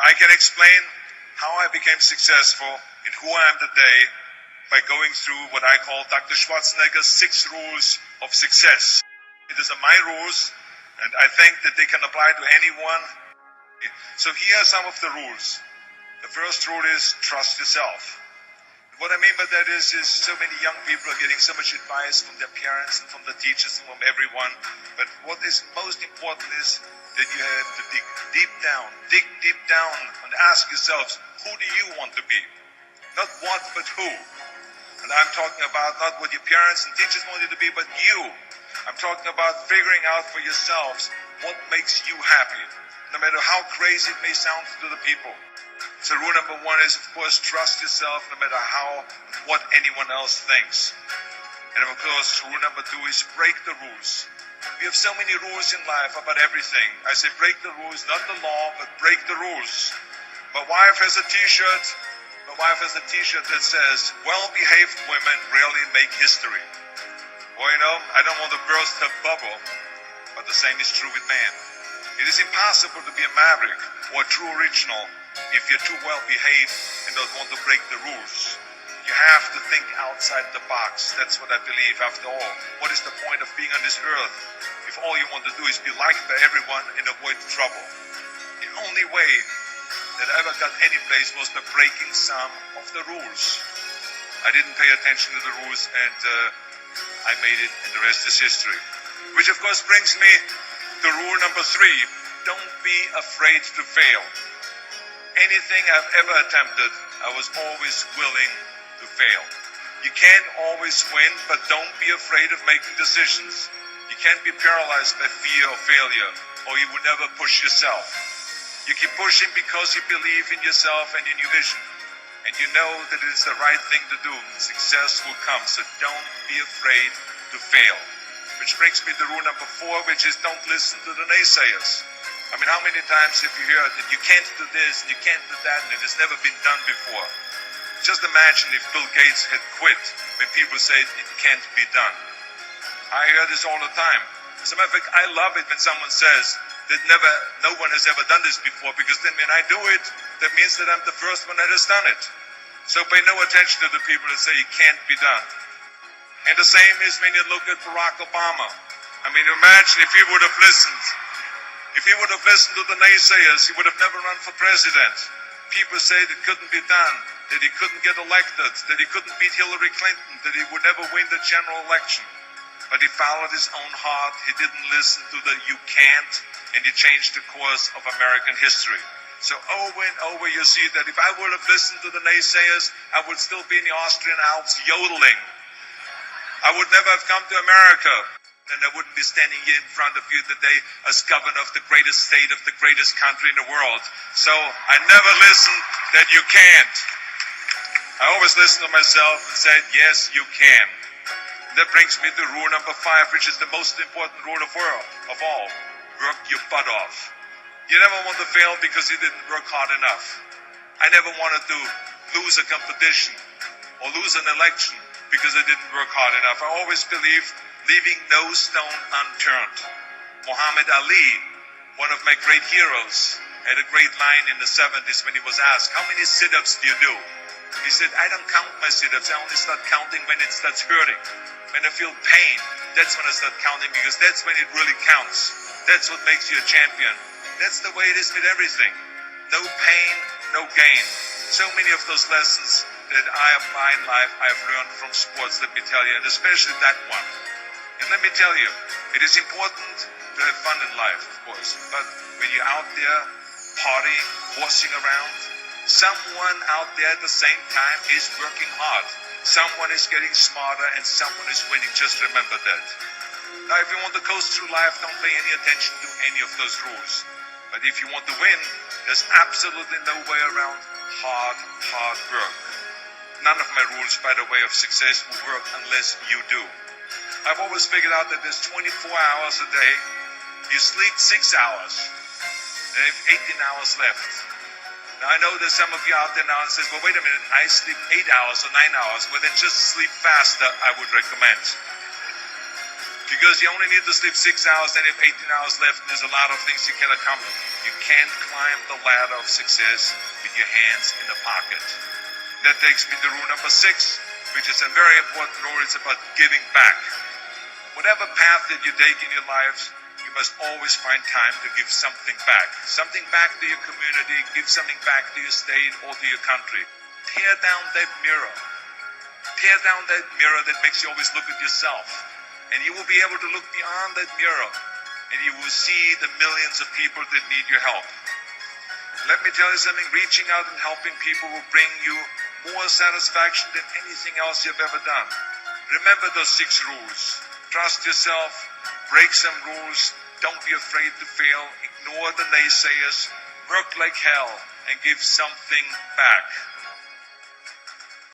I can explain how I became successful and who I am today by going through what I call Dr. Schwarzenegger's 6 rules of success. These are my rules, and I think that they can apply to anyone. So here are some of the rules. The first rule is trust yourself. What I mean by that is so many young people are getting so much advice from their parents and from the teachers and from everyone. But what is most important is that you have to dig deep down and ask yourselves, who do you want to be? Not what, but who. And I'm talking about not what your parents and teachers want you to be, but you. I'm talking about figuring out for yourselves what makes you happy, no matter how crazy it may sound to the people. So rule number 1 is, of course, trust yourself no matter what anyone else thinks. And of course, rule number 2 is break the rules. We have so many rules in life about everything. I say break the rules, not the law, but break the rules. My wife has a t-shirt that says, well-behaved women rarely make history. Well, I don't want to burst her bubble, but the same is true with man. It is impossible to be a maverick or a true original if you're too well behaved and don't want to break the rules. You have to think outside the box. That's what I believe. After all, what is the point of being on this earth if all you want to do is be liked by everyone and avoid trouble? The only way that I ever got any place was by breaking some of the rules. I didn't pay attention to the rules, and I made it, and the rest is history. Which of course brings me to rule number 3. Don't be afraid to fail. Anything I've ever attempted, I was always willing to fail. You can't always win, but don't be afraid of making decisions. You can't be paralyzed by fear of failure, or you will never push yourself. You keep pushing because you believe in yourself and in your vision. And you know that it is the right thing to do. Success will come, so don't be afraid to fail. Which brings me to rule number 4, which is don't listen to the naysayers. I mean, how many times have you heard that you can't do this and you can't do that and it has never been done before? Just imagine if Bill Gates had quit when people say it can't be done. I hear this all the time. As a matter of fact, I love it when someone says that no one has ever done this before, because then when I do it, that means that I'm the first one that has done it. So pay no attention to the people that say it can't be done. And the same is when you look at Barack Obama. I mean, imagine if he would have listened. If he would have listened to the naysayers, he would have never run for president. People said it couldn't be done, that he couldn't get elected, that he couldn't beat Hillary Clinton, that he would never win the general election. But he followed his own heart. He didn't listen to the you can't, and he changed the course of American history. So over and over you see that if I would have listened to the naysayers, I would still be in the Austrian Alps yodeling. I would never have come to America, and I wouldn't be standing here in front of you today as governor of the greatest state of the greatest country in the world. So I never listened that you can't. I always listened to myself and said, yes, you can. That brings me to rule number 5, which is the most important rule of all. Work your butt off. You never want to fail because you didn't work hard enough. I never wanted to lose a competition or lose an election because I didn't work hard enough. I always believed leaving no stone unturned. Muhammad Ali, one of my great heroes, had a great line in the 70s when he was asked, how many sit-ups do you do? He said, I don't count my sit-ups. I only start counting when it starts hurting. When I feel pain, that's when I start counting, because that's when it really counts. That's what makes you a champion. That's the way it is with everything. No pain, no gain. So many of those lessons that I apply in life, I have learned from sports, let me tell you, and especially that one. And let me tell you, it is important to have fun in life, of course, but when you're out there partying, horsing around, someone out there at the same time is working hard. Someone is getting smarter and someone is winning. Just remember that. Now, if you want to coast through life, don't pay any attention to any of those rules. But if you want to win, there's absolutely no way around hard work. None of my rules, by the way, of success will work unless you do. I've always figured out that there's 24 hours a day. You sleep 6 hours, and you have 18 hours left. Now, I know there's some of you out there now and says, well, wait a minute, I sleep 8 hours or 9 hours. Well, then just sleep faster, I would recommend. Because you only need to sleep 6 hours, then you have 18 hours left, and there's a lot of things you can accomplish. You can't climb the ladder of success with your hands in the pocket. That takes me to rule number 6, which is a very important rule. It's about giving back. Whatever path that you take in your lives, you must always find time to give something back. Something back to your community, give something back to your state or to your country. Tear down that mirror. Tear down that mirror that makes you always look at yourself. And you will be able to look beyond that mirror, and you will see the millions of people that need your help. Let me tell you something, reaching out and helping people will bring you more satisfaction than anything else you've ever done. Remember those 6 rules. Trust yourself, break some rules, don't be afraid to fail, ignore the naysayers, work like hell, and give something back.